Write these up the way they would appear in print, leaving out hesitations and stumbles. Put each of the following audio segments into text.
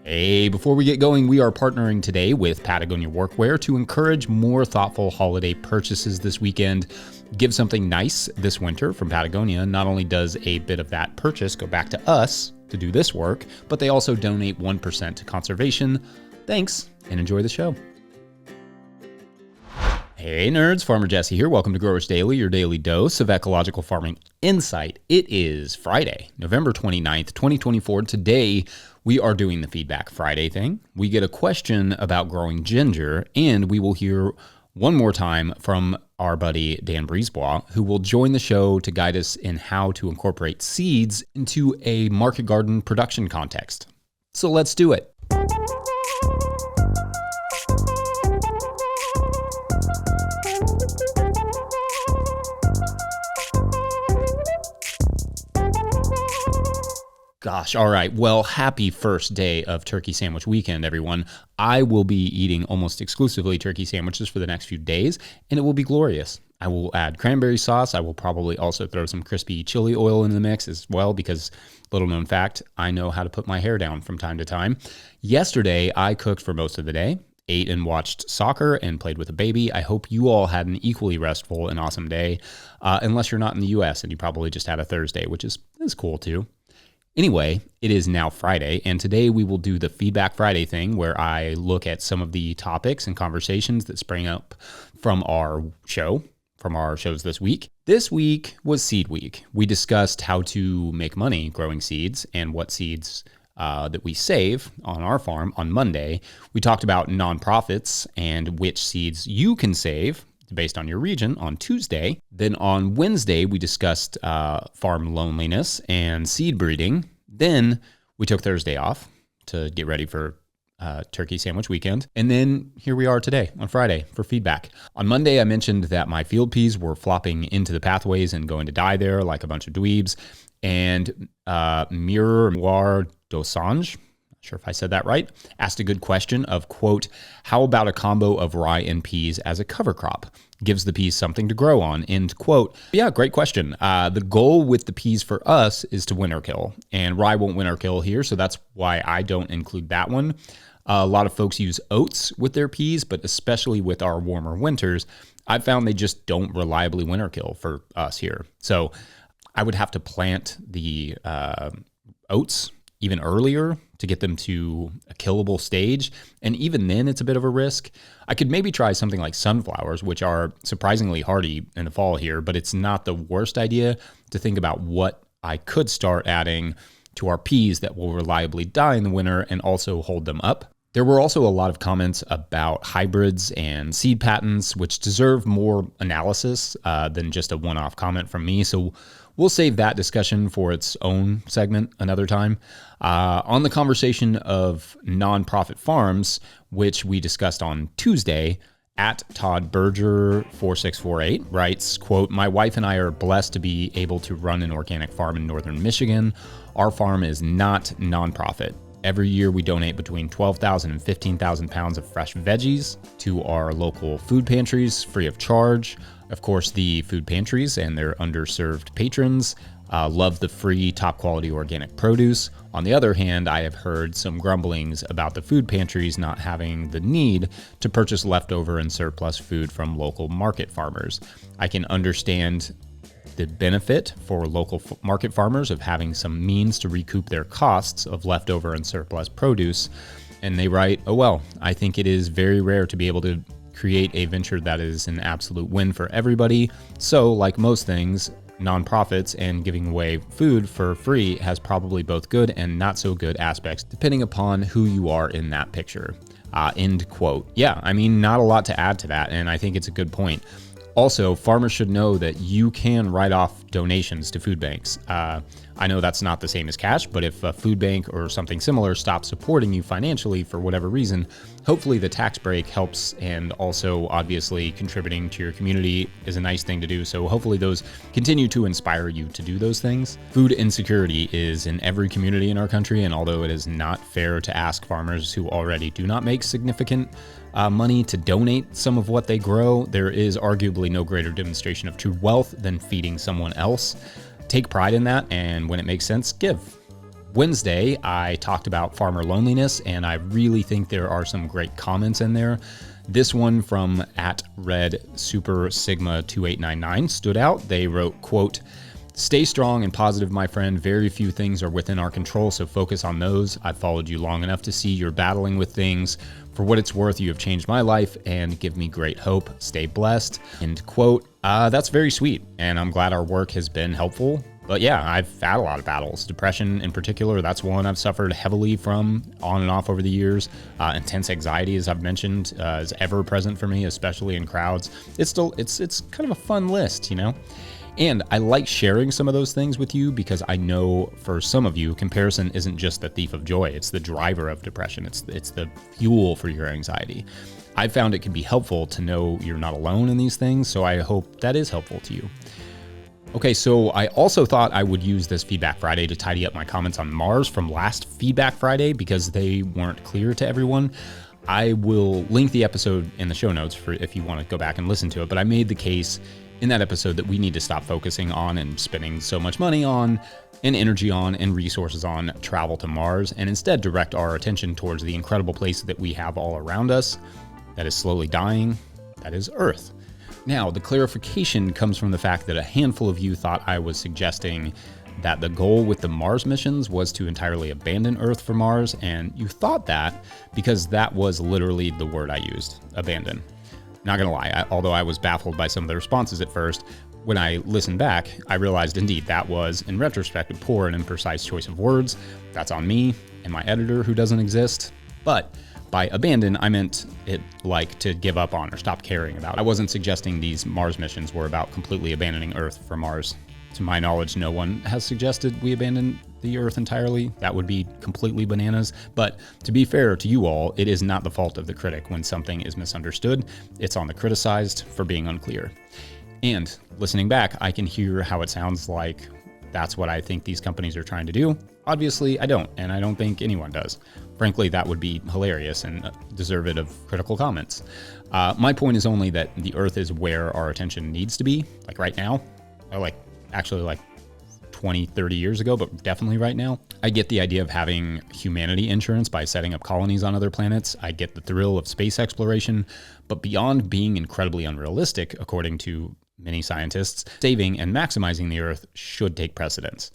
Hey, before we get going, we are partnering today with Patagonia Workwear to encourage more thoughtful holiday purchases this weekend. Give something nice this winter from Patagonia. Not only does a bit of that purchase go back to us to do this work, but they also donate 1% to conservation. Thanks, and enjoy the show. Hey nerds, Farmer Jesse here. Welcome to Growers Daily, your daily dose of ecological farming insight. It is Friday, November 29th, 2024. Today, we are doing the Feedback Friday thing. We get a question about growing ginger, and we will hear one more time from our buddy Dan Brisebois, who will join the show to guide us in how to incorporate seeds into a market garden production context. So let's do it. Gosh, all right. Well, happy first day of Turkey Sandwich Weekend, everyone. I will be eating almost exclusively turkey sandwiches for the next few days, and it will be glorious. I will add cranberry sauce. I will probably also throw some crispy chili oil in the mix as well because, little known fact, I know how to put my hair down from time to time. Yesterday, I cooked for most of the day, ate and watched soccer, and played with a baby. I hope you all had an equally restful and awesome day, unless you're not in the U.S. and you probably just had a Thursday, which is cool too. Anyway, it is now Friday, and today we will do the Feedback Friday thing where I look at some of the topics and conversations that sprang up from our shows this week. This week was Seed Week. We discussed how to make money growing seeds and what seeds that we save on our farm on Monday. We talked about nonprofits and which seeds you can save based on your region on Tuesday. Then on Wednesday, we discussed farm loneliness and seed breeding. Then we took Thursday off to get ready for Turkey Sandwich Weekend. And then here we are today on Friday for feedback. On Monday, I mentioned that my field peas were flopping into the pathways and going to die there like a bunch of dweebs. And Miroir Dosange, sure if I said that right, asked a good question of, quote, how about a combo of rye and peas as a cover crop? Gives the peas something to grow on, end quote. Yeah, great question. The goal with the peas for us is to winter kill, and rye won't winter kill here, so that's why I don't include that one. A lot of folks use oats with their peas, but especially with our warmer winters, I've found they just don't reliably winter kill for us here. So I would have to plant the oats even earlier to get them to a killable stage. And even then, it's a bit of a risk. I could maybe try something like sunflowers, which are surprisingly hardy in the fall here, but it's not the worst idea to think about what I could start adding to our peas that will reliably die in the winter and also hold them up. There were also a lot of comments about hybrids and seed patents, which deserve more analysis than just a one-off comment from me. So we'll save that discussion for its own segment another time. On the conversation of nonprofit farms, which we discussed on Tuesday, at Todd Berger 4648 writes, quote, my wife and I are blessed to be able to run an organic farm in northern Michigan. Our farm is not nonprofit. Every year we donate between 12,000 and 15,000 pounds of fresh veggies to our local food pantries free of charge. Of course, the food pantries and their underserved patrons love the free, top-quality organic produce. On the other hand, I have heard some grumblings about the food pantries not having the need to purchase leftover and surplus food from local market farmers. I can understand the benefit for local market farmers of having some means to recoup their costs of leftover and surplus produce. And they write, oh well, I think it is very rare to be able to create a venture that is an absolute win for everybody. So, like most things, nonprofits and giving away food for free has probably both good and not so good aspects, depending upon who you are in that picture. End quote. Yeah, I mean, not a lot to add to that, and I think it's a good point. Also, farmers should know that you can write off donations to food banks. I know that's not the same as cash, but if a food bank or something similar stops supporting you financially for whatever reason, hopefully the tax break helps, and also obviously contributing to your community is a nice thing to do. So hopefully those continue to inspire you to do those things. Food insecurity is in every community in our country, and although it is not fair to ask farmers who already do not make significant money to donate some of what they grow, there is arguably no greater demonstration of true wealth than feeding someone else. Take pride in that, and when it makes sense, give. Wednesday, I talked about farmer loneliness, and I really think there are some great comments in there. This one from @RedSuperSigma2899 stood out. They wrote, quote, "Stay strong and positive, my friend. Very few things are within our control, so focus on those. I've followed you long enough to see you're battling with things. For what it's worth, you have changed my life and give me great hope. Stay blessed." End quote. That's very sweet, and I'm glad our work has been helpful. But yeah, I've had a lot of battles. Depression in particular, that's one I've suffered heavily from on and off over the years. Intense anxiety, as I've mentioned, is ever present for me, especially in crowds. It's kind of a fun list, you know? And I like sharing some of those things with you because I know for some of you, comparison isn't just the thief of joy. It's the driver of depression. It's the fuel for your anxiety. I found it can be helpful to know you're not alone in these things, so I hope that is helpful to you. Okay, so I also thought I would use this Feedback Friday to tidy up my comments on Mars from last Feedback Friday because they weren't clear to everyone. I will link the episode in the show notes for if you want to go back and listen to it, but I made the case in that episode that we need to stop focusing on and spending so much money on and energy on and resources on travel to Mars and instead direct our attention towards the incredible place that we have all around us that is slowly dying, that is Earth. Now, the clarification comes from the fact that a handful of you thought I was suggesting that the goal with the Mars missions was to entirely abandon Earth for Mars, and you thought that because that was literally the word I used, abandon. Not gonna lie, although I was baffled by some of the responses at first, when I listened back, I realized indeed that was, in retrospect, a poor and imprecise choice of words. That's on me and my editor who doesn't exist. But by abandon, I meant it like to give up on or stop caring about. I wasn't suggesting these Mars missions were about completely abandoning Earth for Mars. To my knowledge, no one has suggested we abandon the Earth entirely. That would be completely bananas. But to be fair to you all, it is not the fault of the critic when something is misunderstood. It's on the criticized for being unclear. And listening back, I can hear how it sounds like that's what I think these companies are trying to do. Obviously, I don't, and I don't think anyone does. Frankly, that would be hilarious and deserved of critical comments. My point is only that the Earth is where our attention needs to be, like right now, or like 20, 30 years ago, but definitely right now. I get the idea of having humanity insurance by setting up colonies on other planets. I get the thrill of space exploration, but beyond being incredibly unrealistic, according to many scientists, saving and maximizing the Earth should take precedence.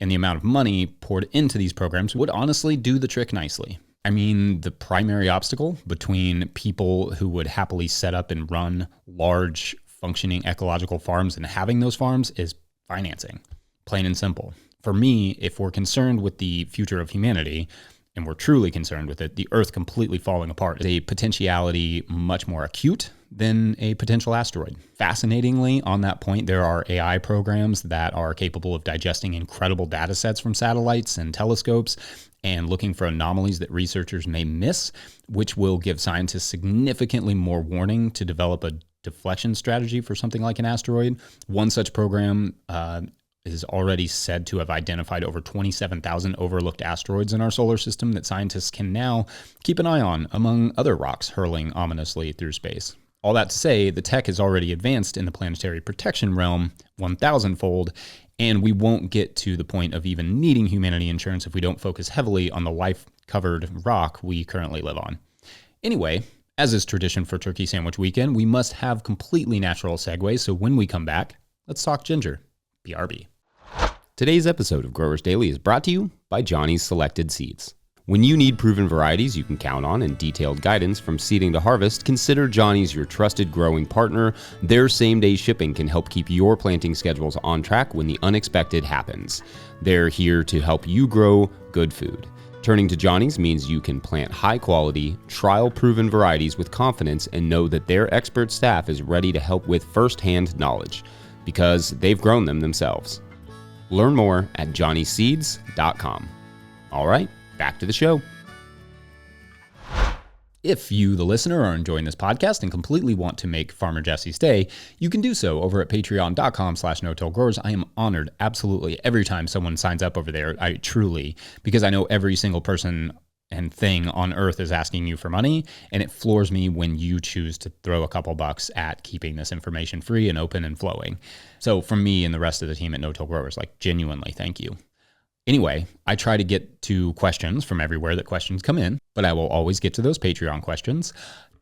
And the amount of money poured into these programs would honestly do the trick nicely. I mean, the primary obstacle between people who would happily set up and run large functioning ecological farms and having those farms is financing, plain and simple. For me, if we're concerned with the future of humanity, and we're truly concerned with it, the Earth completely falling apart is a potentiality much more acute than a potential asteroid. Fascinatingly, on that point, there are AI programs that are capable of digesting incredible data sets from satellites and telescopes and looking for anomalies that researchers may miss, which will give scientists significantly more warning to develop a deflection strategy for something like an asteroid. One such program is already said to have identified over 27,000 overlooked asteroids in our solar system that scientists can now keep an eye on, among other rocks hurling ominously through space. All that to say, the tech has already advanced in the planetary protection realm 1,000-fold, and we won't get to the point of even needing humanity insurance if we don't focus heavily on the life-covered rock we currently live on. Anyway, as is tradition for Turkey Sandwich Weekend, we must have completely natural segues, so when we come back, let's talk ginger. BRB. Today's episode of Growers Daily is brought to you by Johnny's Selected Seeds. When you need proven varieties you can count on and detailed guidance from seeding to harvest, consider Johnny's your trusted growing partner. Their same-day shipping can help keep your planting schedules on track when the unexpected happens. They're here to help you grow good food. Turning to Johnny's means you can plant high-quality, trial-proven varieties with confidence and know that their expert staff is ready to help with first-hand knowledge, because they've grown them themselves. Learn more at johnnyseeds.com. All right, back to the show. If you, the listener, are enjoying this podcast and completely want to make Farmer Jesse's day, you can do so over at patreon.com/no-till-growers. I am honored absolutely every time someone signs up over there. I truly, because I know every single person and thing on earth is asking you for money, and it floors me when you choose to throw a couple bucks at keeping this information free and open and flowing. So from me and the rest of the team at No Till Growers, like genuinely, thank you. Anyway, I try to get to questions from everywhere that questions come in, but I will always get to those Patreon questions.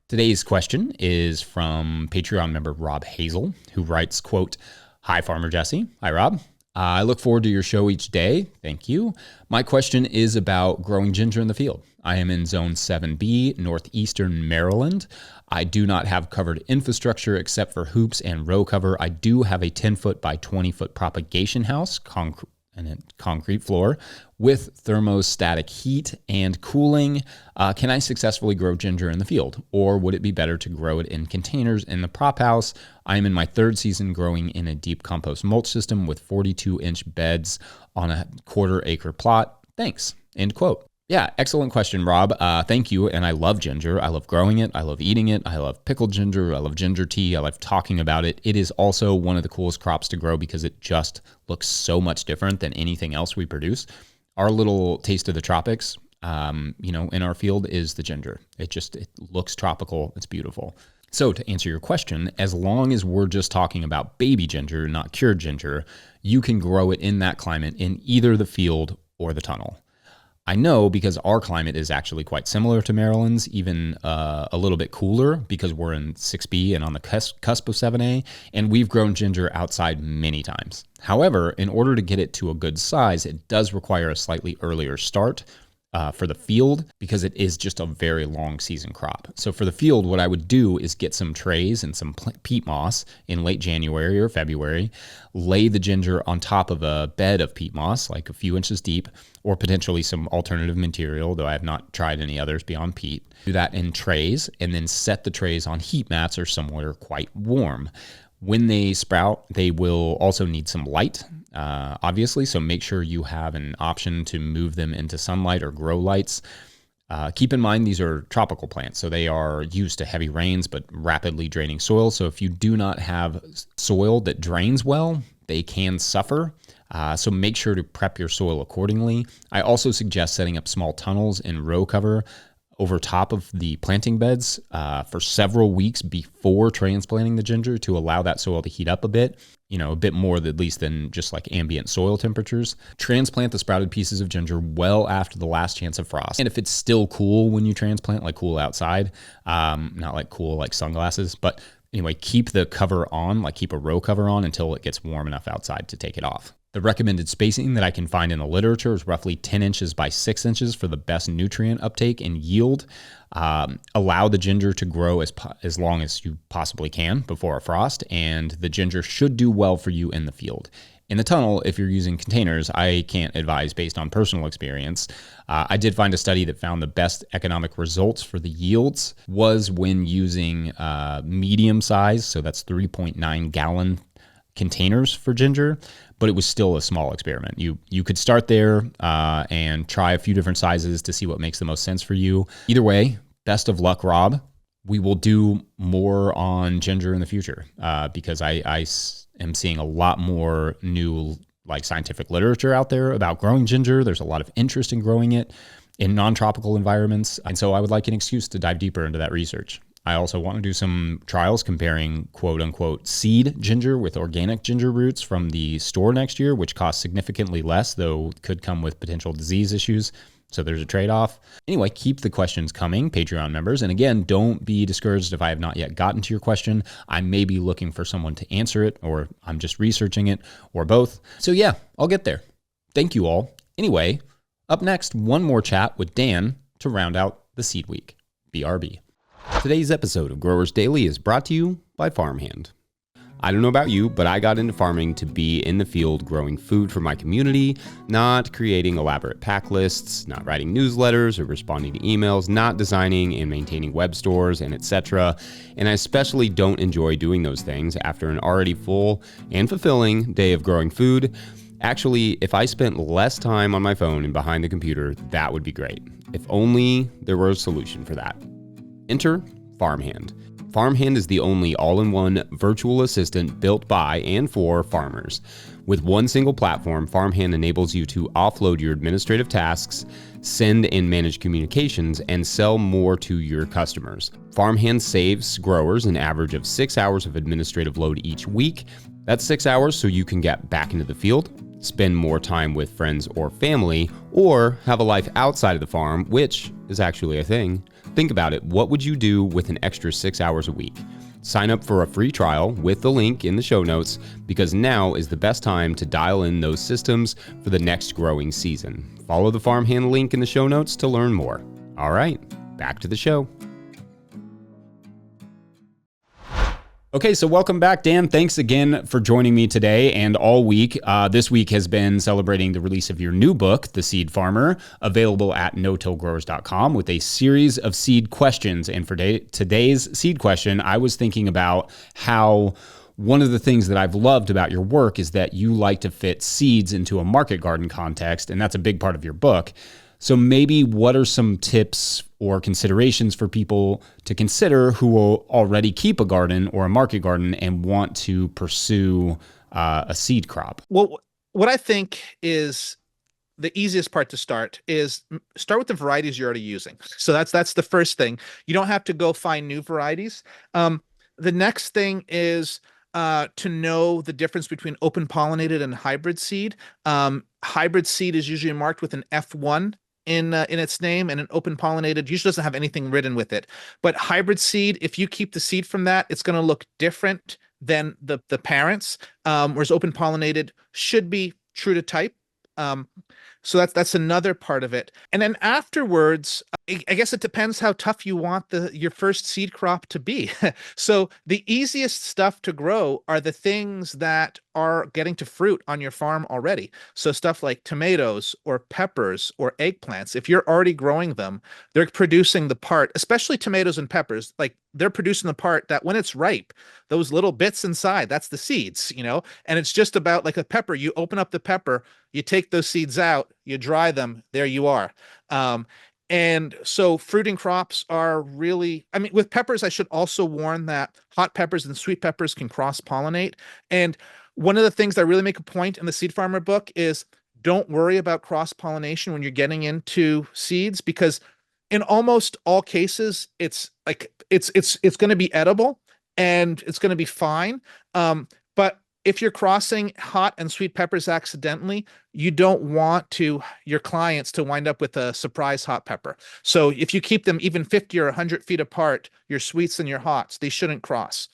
Today's question is from Patreon member Rob Hazel, who writes, quote, "Hi, Farmer Jesse." Hi, Rob. I look forward to your show each day. Thank you. My question is about growing ginger in the field. I am in Zone 7B, northeastern Maryland. I do not have covered infrastructure except for hoops and row cover. I do have a 10-foot by 20-foot propagation house, and a concrete floor with thermostatic heat and cooling. Can I successfully grow ginger in the field, or would it be better to grow it in containers in the prop house? I am in my third season growing in a deep compost mulch system with 42-inch beds on a quarter-acre plot. Thanks. End quote. Yeah, excellent question, Rob. Thank you. And I love ginger. I love growing it. I love eating it. I love pickled ginger. I love ginger tea. I love talking about it. It is also one of the coolest crops to grow because it just looks so much different than anything else we produce. Our little taste of the tropics, in our field is the ginger. It looks tropical. It's beautiful. So to answer your question, as long as we're just talking about baby ginger, not cured ginger, you can grow it in that climate in either the field or the tunnel. I know because our climate is actually quite similar to Maryland's, even a little bit cooler because we're in 6B and on the cusp of 7A, and we've grown ginger outside many times. However, in order to get it to a good size, it does require a slightly earlier start for the field because it is just a very long season crop. So for the field, what I would do is get some trays and some peat moss in late January or February, lay the ginger on top of a bed of peat moss, like a few inches deep, or potentially some alternative material, though I have not tried any others beyond peat. Do that in trays and then set the trays on heat mats or somewhere quite warm. When they sprout, they will also need some light, obviously, so make sure you have an option to move them into sunlight or grow lights. Keep in mind these are tropical plants, so they are used to heavy rains but rapidly draining soil. So if you do not have soil that drains well, they can suffer. So make sure to prep your soil accordingly. I also suggest setting up small tunnels in row cover over top of the planting beds for several weeks before transplanting the ginger to allow that soil to heat up a bit more at least than just like ambient soil temperatures. Transplant the sprouted pieces of ginger well after the last chance of frost. And if it's still cool when you transplant, like cool outside, not like cool like sunglasses, but anyway, keep the cover on, like keep a row cover on until it gets warm enough outside to take it off. The recommended spacing that I can find in the literature is roughly 10 inches by 6 inches for the best nutrient uptake and yield. Allow the ginger to grow as long as you possibly can before a frost, and the ginger should do well for you in the field. In the tunnel, if you're using containers, I can't advise based on personal experience. I did find a study that found the best economic results for the yields was when using medium size, so that's 3.9 gallon containers for ginger, but it was still a small experiment. You could start there and try a few different sizes to see what makes the most sense for you. Either way, best of luck, Rob. We will do more on ginger in the future because I am seeing a lot more new scientific literature out there about growing ginger. There's a lot of interest in growing it in non-tropical environments, and so I would like an excuse to dive deeper into that research. I also want to do some trials comparing quote unquote seed ginger with organic ginger roots from the store next year, which costs significantly less, though could come with potential disease issues. So there's a trade-off. Anyway, keep the questions coming, Patreon members. And again, don't be discouraged if I have not yet gotten to your question. I may be looking for someone to answer it, or I'm just researching it, or both. So yeah, I'll get there. Thank you all. Anyway, up next, one more chat with Dan to round out the seed week. BRB. Today's episode of Growers Daily is brought to you by Farmhand. I don't know about you, but I got into farming to be in the field growing food for my community, not creating elaborate pack lists, not writing newsletters or responding to emails, not designing and maintaining web stores, and etc. And I especially don't enjoy doing those things after an already full and fulfilling day of growing food. Actually, if I spent less time on my phone and behind the computer, that would be great. If only there were a solution for that. Enter Farmhand. Farmhand is the only all-in-one virtual assistant built by and for farmers. With one single platform, Farmhand enables you to offload your administrative tasks, send and manage communications, and sell more to your customers. Farmhand saves growers an average of 6 hours of administrative load each week. That's 6 hours so you can get back into the field, spend more time with friends or family, or have a life outside of the farm, which is actually a thing, think about it. What would you do with an extra 6 hours a week? Sign up for a free trial with the link in the show notes, because now is the best time to dial in those systems for the next growing season. Follow the farmhand link in the show notes to learn more. All right, back to the show. Okay, so welcome back, Dan. Thanks again for joining me today and all week. This week has been celebrating the release of your new book, The Seed Farmer, available at no-tillgrowers.com, with a series of seed questions. And for today's seed question, I was thinking about how one of the things that I've loved about your work is that you like to fit seeds into a market garden context, and that's a big part of your book. So maybe what are some tips or considerations for people to consider who will already keep a garden or a market garden and want to pursue a seed crop? Well, what I think is the easiest part to start is start with the varieties you're already using. So that's the first thing. You don't have to go find new varieties. The next thing is to know the difference between open pollinated and hybrid seed. Hybrid seed is usually marked with an F1 in its name, and an open pollinated usually doesn't have anything written with it. But hybrid seed, if you keep the seed from that, it's going to look different than the parents. Whereas open pollinated should be true to type. So that's another part of it. And then afterwards, I guess it depends how tough you want your first seed crop to be. So the easiest stuff to grow are the things that are getting to fruit on your farm already. So stuff like tomatoes or peppers or eggplants, if you're already growing them, they're producing the part, especially tomatoes and peppers, like they're producing the part that when it's ripe, those little bits inside, that's the seeds, and it's just about like a pepper. You open up the pepper, you take those seeds out, you dry them, there you are. And so fruiting crops are really, I mean, with peppers, I should also warn that hot peppers and sweet peppers can cross-pollinate. And one of the things that I really make a point in the Seed Farmer book is don't worry about cross-pollination when you're getting into seeds, because in almost all cases, it's going to be edible and it's going to be fine. But if you're crossing hot and sweet peppers accidentally, you don't want your clients to wind up with a surprise hot pepper. So if you keep them even 50 or 100 feet apart, your sweets and your hots, they shouldn't cross.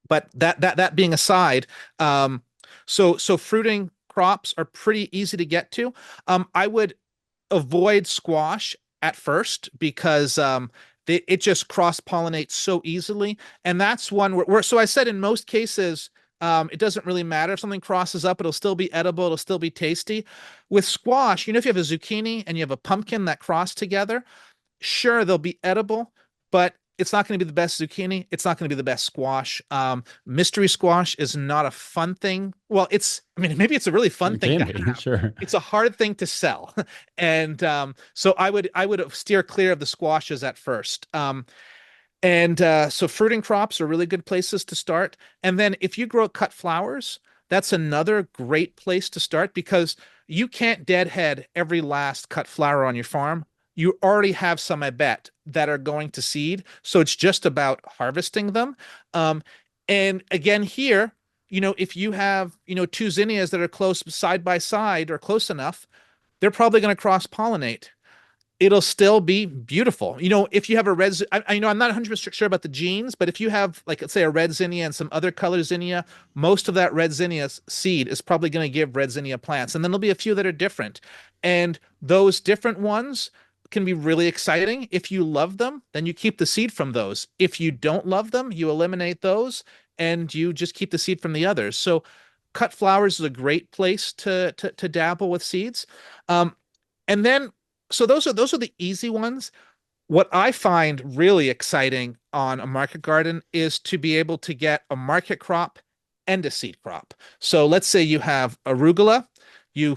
But that being aside, so fruiting crops are pretty easy to get to. I would avoid squash at first because it just cross-pollinates so easily. And that's one where so I said in most cases, it doesn't really matter if something crosses up, it'll still be edible, it'll still be tasty. With squash, if you have a zucchini and you have a pumpkin that cross together, sure, they'll be edible, but it's not going to be the best zucchini. It's not going to be the best squash. Mystery squash is not a fun thing. Well, maybe it's a really fun thing to have. Sure. It's a hard thing to sell. And so I would steer clear of the squashes at first. So fruiting crops are really good places to start. And then if you grow cut flowers, that's another great place to start, because you can't deadhead every last cut flower on your farm. You already have some, I bet, that are going to seed. So it's just about harvesting them. And again, here, if you have, two zinnias that are close side by side or close enough, they're probably going to cross-pollinate. It'll still be beautiful. If you have a red, I'm not 100% sure about the genes, but if you have, like, let's say a red zinnia and some other color zinnia, most of that red zinnia seed is probably going to give red zinnia plants. And then there'll be a few that are different. And those different ones can be really exciting. If you love them, then you keep the seed from those. If you don't love them, you eliminate those and you just keep the seed from the others. So cut flowers is a great place to dabble with seeds. And then, so those are the easy ones. What I find really exciting on a market garden is to be able to get a market crop and a seed crop. So let's say you have arugula, you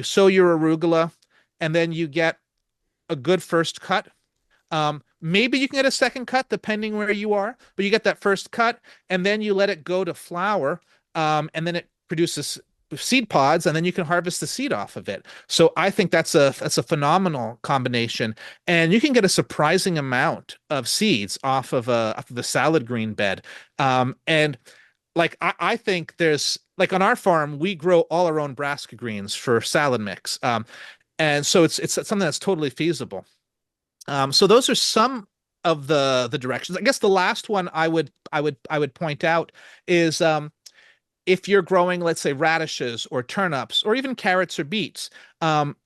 sow your arugula, and then you get a good first cut. Maybe you can get a second cut depending where you are, but you get that first cut and then you let it go to flower, and then it produces seed pods, and then you can harvest the seed off of it. So I think that's a phenomenal combination, and you can get a surprising amount of seeds off of the salad green bed. And like I think there's like on our farm we grow all our own brassica greens for salad mix, and so it's something that's totally feasible. So those are some of the directions. I guess the last one I would point out is if you're growing, let's say, radishes or turnips or even carrots or beets,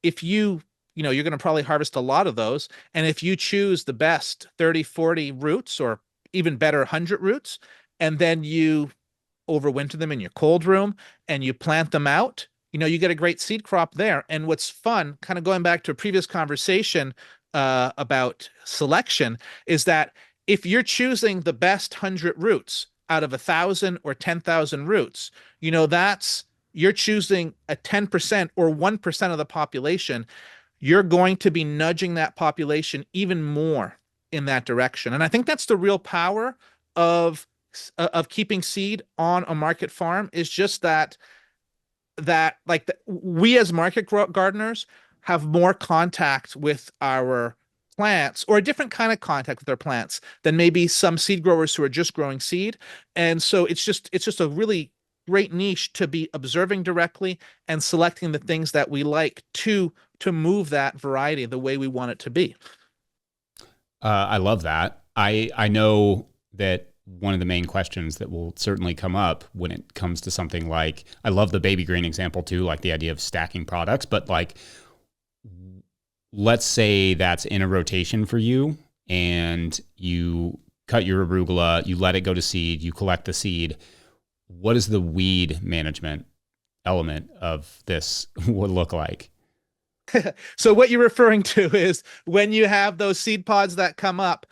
if you're going to probably harvest a lot of those. And if you choose the best 30, 40 roots or even better 100 roots, and then you overwinter them in your cold room and you plant them out, you get a great seed crop there. And what's fun, kind of going back to a previous conversation about selection, is that if you're choosing the best 100 roots out of 1,000 or 10,000 roots, that's you're choosing a 10% or 1% of the population. You're going to be nudging that population even more in that direction. And I think that's the real power of keeping seed on a market farm, is just that we as market gardeners have more contact with our plants, or a different kind of contact with our plants, than maybe some seed growers who are just growing seed. And so it's just a really great niche to be observing directly and selecting the things that we like to move that variety the way we want it to be. I love that. I know that one of the main questions that will certainly come up when it comes to something like, I love the baby green example too, like the idea of stacking products, but like, let's say that's in a rotation for you and you cut your arugula, you let it go to seed, you collect the seed. What is the weed management element of this would look like? So what you're referring to is when you have those seed pods that come up,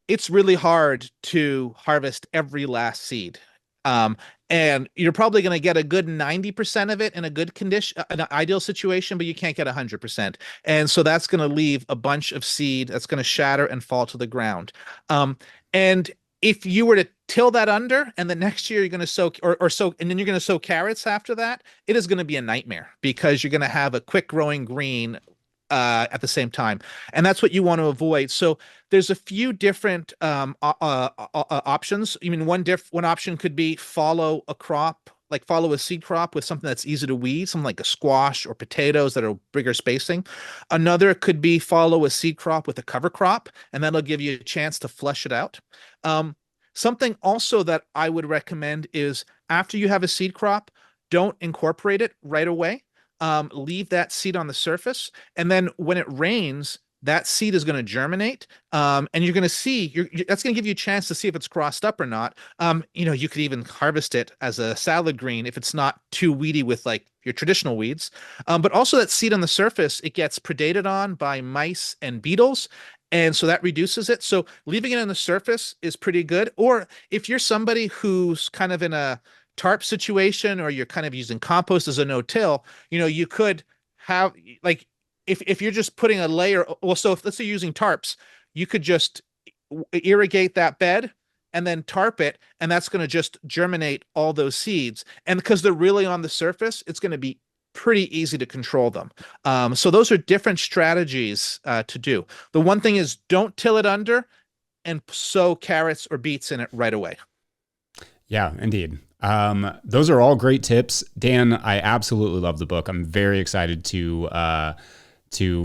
it's really hard to harvest every last seed. Um, and you're probably going to get a good 90% of it in a good condition, an ideal situation, but you can't get 100%. And so that's going to leave a bunch of seed that's going to shatter and fall to the ground. And if you were to till that under, and the next year you're going to sow or sow, and then you're going to sow carrots after that, it is going to be a nightmare because you're going to have a quick growing green at the same time. And that's what you want to avoid. So there's a few different options. I mean, one option could be follow a crop, like follow a seed crop with something that's easy to weed, something like a squash or potatoes that are bigger spacing. Another could be follow a seed crop with a cover crop, and that'll give you a chance to flush it out. Um, Something also that I would recommend is after you have a seed crop, don't incorporate it right away. Leave that seed on the surface, and then when it rains, that seed is going to germinate, and you're going to see that's going to give you a chance to see if it's crossed up or not. You could even harvest it as a salad green if it's not too weedy with like your traditional weeds. But also that seed on the surface, it gets predated on by mice and beetles. And so that reduces it. So leaving it on the surface is pretty good. Or if you're somebody who's kind of in a tarp situation, or you're kind of using compost as a no-till, you could have like if you're just putting a layer, well, so if let's say you're using tarps, you could just irrigate that bed and then tarp it, and that's going to just germinate all those seeds. And because they're really on the surface, it's going to be pretty easy to control them. So those are different strategies to do. The one thing is don't till it under and sow carrots or beets in it right away. Yeah, indeed. Those are all great tips. Dan, I absolutely love the book. I'm very excited to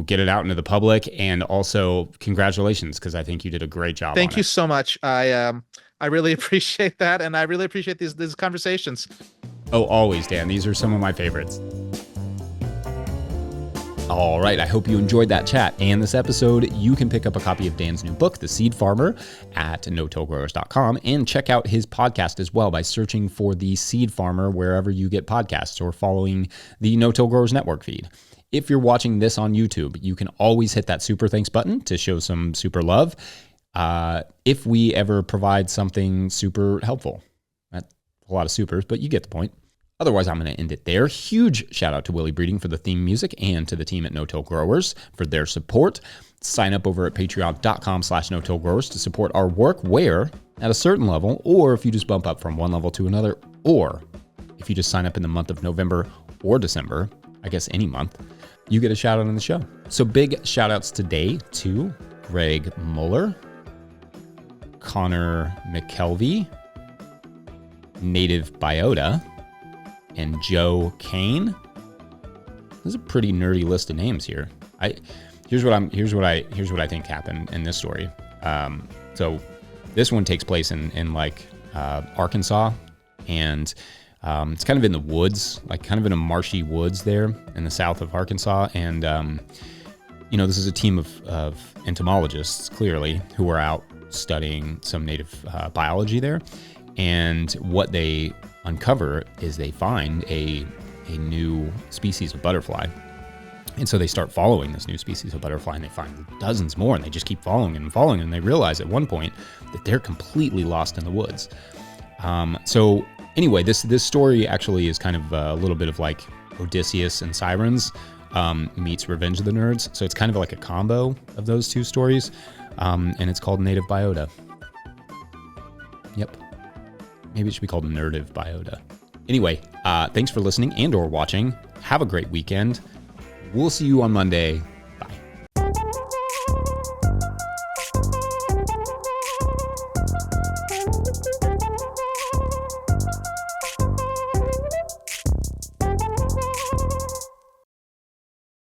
get it out into the public, and also congratulations, because I think you did a great job. Thank you so much. I really appreciate that, and I really appreciate these conversations. Oh, always, Dan. These are some of my favorites. All right, I hope you enjoyed that chat and this episode. You can pick up a copy of Dan's new book, The Seed Farmer, at no-tillgrowers.com, and check out his podcast as well by searching for The Seed Farmer wherever you get podcasts, or following the No-Till Growers Network feed. If you're watching this on YouTube, you can always hit that super thanks button to show some super love if we ever provide something super helpful. That's a lot of supers, but you get the point. Otherwise, I'm going to end it there. Huge shout out to Willie Breeding for the theme music, and to the team at No-Till Growers for their support. Sign up over at patreon.com/no-tillgrowers to support our work, where at a certain level, or if you just bump up from one level to another, or if you just sign up in the month of November or December, I guess any month, you get a shout out on the show. So big shout outs today to Greg Muller, Connor McKelvey, Native Biota, and Joe Kane. This is a pretty nerdy list of names here. Here's what I think happened in this story. So this one takes place in Arkansas, and it's kind of in the woods, like kind of in a marshy woods there in the south of Arkansas. And this is a team of entomologists, clearly, who are out studying some native biology there. And what they uncover is they find a new species of butterfly. And so they start following this new species of butterfly, and they find dozens more, and they just keep following and following, and they realize at one point that they're completely lost in the woods. So anyway, this story actually is kind of a little bit of like Odysseus and Sirens meets Revenge of the Nerds. So it's kind of like a combo of those two stories, and it's called Native Biota. Yep. Maybe it should be called Nerdive Biota. Anyway, thanks for listening and or watching. Have a great weekend. We'll see you on Monday.